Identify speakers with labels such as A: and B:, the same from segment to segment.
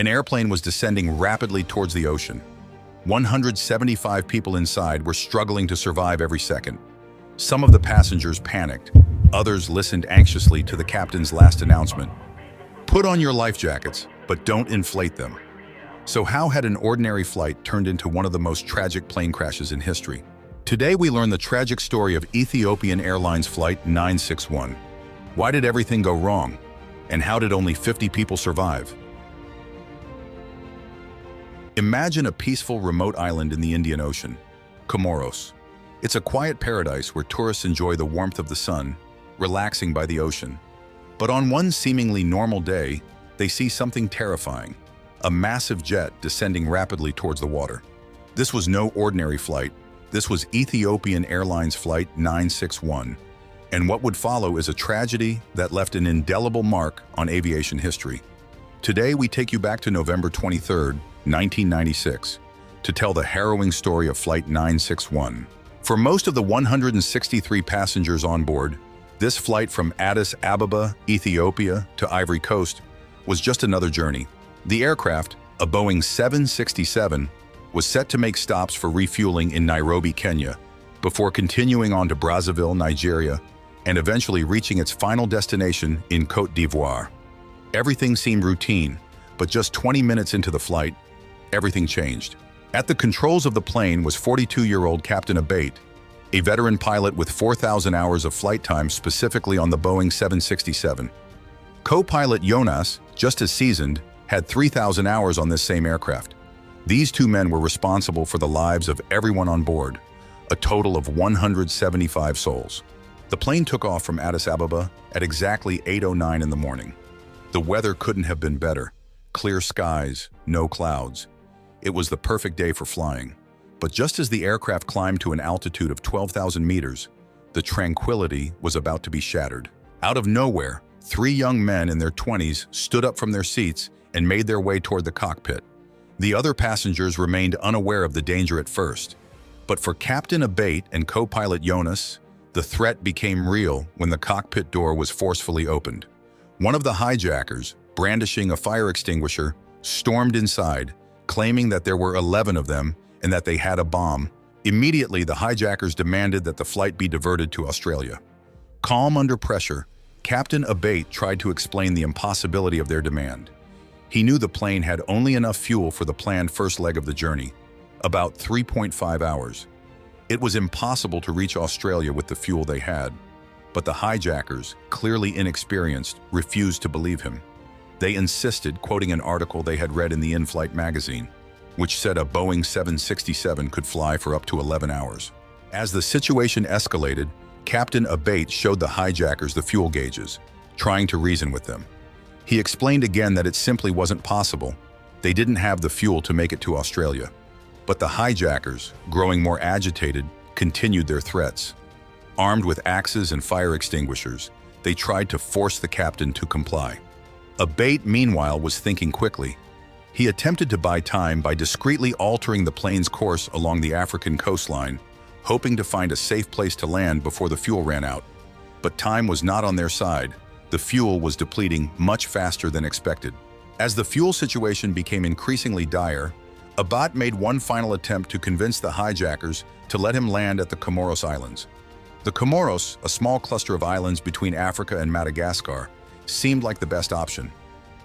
A: An airplane was descending rapidly towards the ocean. 175 people inside were struggling to survive every second. Some of the passengers panicked. Others listened anxiously to the captain's last announcement. Put on your life jackets, but don't inflate them. So how had an ordinary flight turned into one of the most tragic plane crashes in history? Today we learn the tragic story of Ethiopian Airlines Flight 961. Why did everything go wrong? And how did only 50 people survive? Imagine a peaceful remote island in the Indian Ocean, Comoros. It's a quiet paradise where tourists enjoy the warmth of the sun, relaxing by the ocean. But on one seemingly normal day, they see something terrifying, a massive jet descending rapidly towards the water. This was no ordinary flight. This was Ethiopian Airlines Flight 961. And what would follow is a tragedy that left an indelible mark on aviation history. Today, we take you back to November 23, 1996, to tell the harrowing story of Flight 961. For most of the 163 passengers on board, this flight from Addis Ababa, Ethiopia, to Ivory Coast was just another journey. The aircraft, a Boeing 767, was set to make stops for refueling in Nairobi, Kenya, before continuing on to Brazzaville, Nigeria, and eventually reaching its final destination in Côte d'Ivoire. Everything seemed routine, but just 20 minutes into the flight, everything changed. At the controls of the plane was 42-year-old Captain Abate, a veteran pilot with 4,000 hours of flight time specifically on the Boeing 767. Co-pilot Jonas, just as seasoned, had 3,000 hours on this same aircraft. These two men were responsible for the lives of everyone on board, a total of 175 souls. The plane took off from Addis Ababa at exactly 8:09 in the morning. The weather couldn't have been better. Clear skies, no clouds. It was the perfect day for flying. But just as the aircraft climbed to an altitude of 12,000 meters, the tranquility was about to be shattered. Out of nowhere, three young men in their 20s stood up from their seats and made their way toward the cockpit. The other passengers remained unaware of the danger at first. But for Captain Abate and co-pilot Jonas, the threat became real when the cockpit door was forcefully opened. One of the hijackers, brandishing a fire extinguisher, stormed inside, claiming that there were 11 of them and that they had a bomb. Immediately, the hijackers demanded that the flight be diverted to Australia. Calm under pressure, Captain Abate tried to explain the impossibility of their demand. He knew the plane had only enough fuel for the planned first leg of the journey, about 3.5 hours. It was impossible to reach Australia with the fuel they had, but the hijackers, clearly inexperienced, refused to believe him. They insisted, quoting an article they had read in the in-flight magazine, which said a Boeing 767 could fly for up to 11 hours. As the situation escalated, Captain Abate showed the hijackers the fuel gauges, trying to reason with them. He explained again that it simply wasn't possible. They didn't have the fuel to make it to Australia. But the hijackers, growing more agitated, continued their threats. Armed with axes and fire extinguishers, they tried to force the captain to comply. Abate, meanwhile, was thinking quickly. He attempted to buy time by discreetly altering the plane's course along the African coastline, hoping to find a safe place to land before the fuel ran out. But time was not on their side. The fuel was depleting much faster than expected. As the fuel situation became increasingly dire, Abate made one final attempt to convince the hijackers to let him land at the Comoros Islands. The Comoros, a small cluster of islands between Africa and Madagascar, seemed like the best option.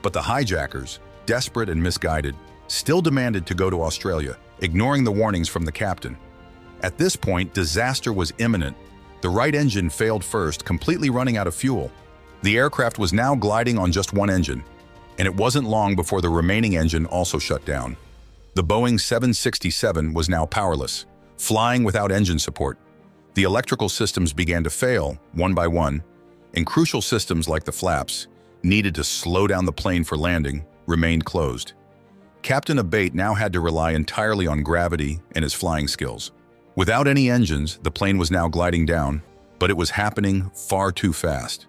A: But the hijackers, desperate and misguided, still demanded to go to Australia, ignoring the warnings from the captain. At this point, disaster was imminent. The right engine failed first, completely running out of fuel. The aircraft was now gliding on just one engine, and it wasn't long before the remaining engine also shut down. The Boeing 767 was now powerless, flying without engine support. The electrical systems began to fail, one by one, and crucial systems like the flaps, needed to slow down the plane for landing, remained closed. Captain Abate now had to rely entirely on gravity and his flying skills. Without any engines, the plane was now gliding down, but it was happening far too fast.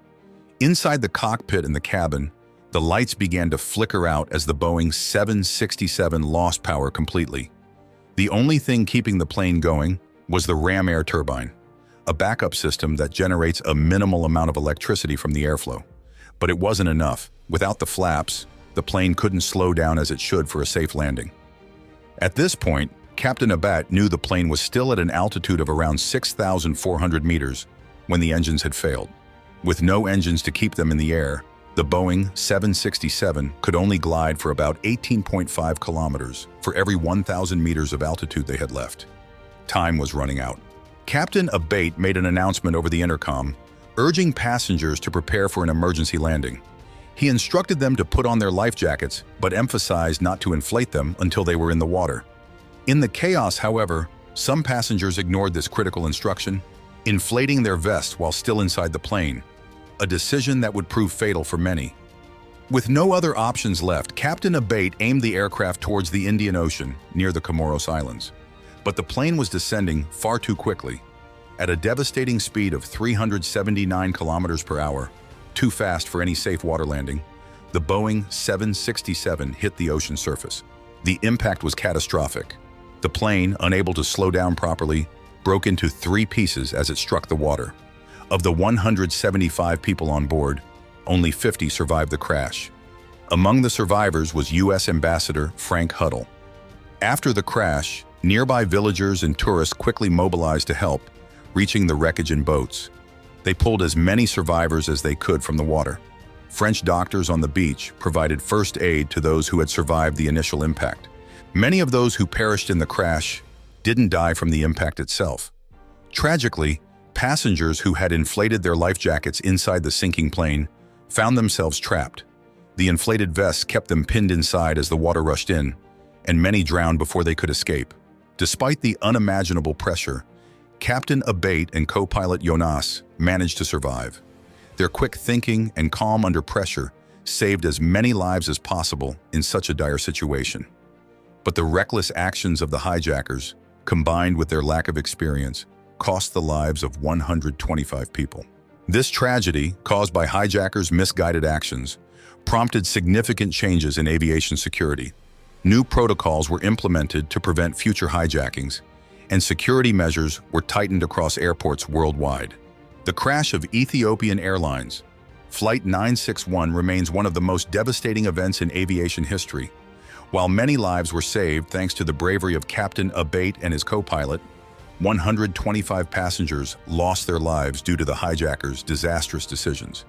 A: Inside the cockpit and the cabin, the lights began to flicker out as the Boeing 767 lost power completely. The only thing keeping the plane going was the ram air turbine, a backup system that generates a minimal amount of electricity from the airflow. But it wasn't enough. Without the flaps, the plane couldn't slow down as it should for a safe landing. At this point, Captain Abate knew the plane was still at an altitude of around 6,400 meters when the engines had failed. With no engines to keep them in the air, the Boeing 767 could only glide for about 18.5 kilometers for every 1,000 meters of altitude they had left. Time was running out. Captain Abate made an announcement over the intercom, urging passengers to prepare for an emergency landing. He instructed them to put on their life jackets, but emphasized not to inflate them until they were in the water. In the chaos, however, some passengers ignored this critical instruction, inflating their vests while still inside the plane, a decision that would prove fatal for many. With no other options left, Captain Abate aimed the aircraft towards the Indian Ocean near the Comoros Islands. But the plane was descending far too quickly. At a devastating speed of 379 kilometers per hour, too fast for any safe water landing, the Boeing 767 hit the ocean surface. The impact was catastrophic. The plane, unable to slow down properly, broke into 3 pieces as it struck the water. Of the 175 people on board, only 50 survived the crash. Among the survivors was U.S. Ambassador Frank Huddle. After the crash, nearby villagers and tourists quickly mobilized to help, reaching the wreckage in boats. They pulled as many survivors as they could from the water. French doctors on the beach provided first aid to those who had survived the initial impact. Many of those who perished in the crash didn't die from the impact itself. Tragically, passengers who had inflated their life jackets inside the sinking plane found themselves trapped. The inflated vests kept them pinned inside as the water rushed in, and many drowned before they could escape. Despite the unimaginable pressure, Captain Abate and co-pilot Jonas managed to survive. Their quick thinking and calm under pressure saved as many lives as possible in such a dire situation. But the reckless actions of the hijackers, combined with their lack of experience, cost the lives of 125 people. This tragedy, caused by hijackers' misguided actions, prompted significant changes in aviation security. New protocols were implemented to prevent future hijackings, and security measures were tightened across airports worldwide. The crash of Ethiopian Airlines Flight 961 remains one of the most devastating events in aviation history. While many lives were saved thanks to the bravery of Captain Abate and his co-pilot, 125 passengers lost their lives due to the hijackers' disastrous decisions.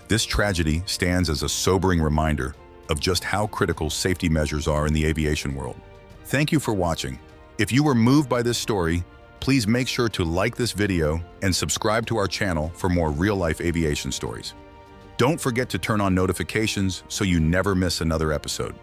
A: This tragedy stands as a sobering reminder of just how critical safety measures are in the aviation world. Thank you for watching. If you were moved by this story, please make sure to like this video and subscribe to our channel for more real-life aviation stories. Don't forget to turn on notifications so you never miss another episode.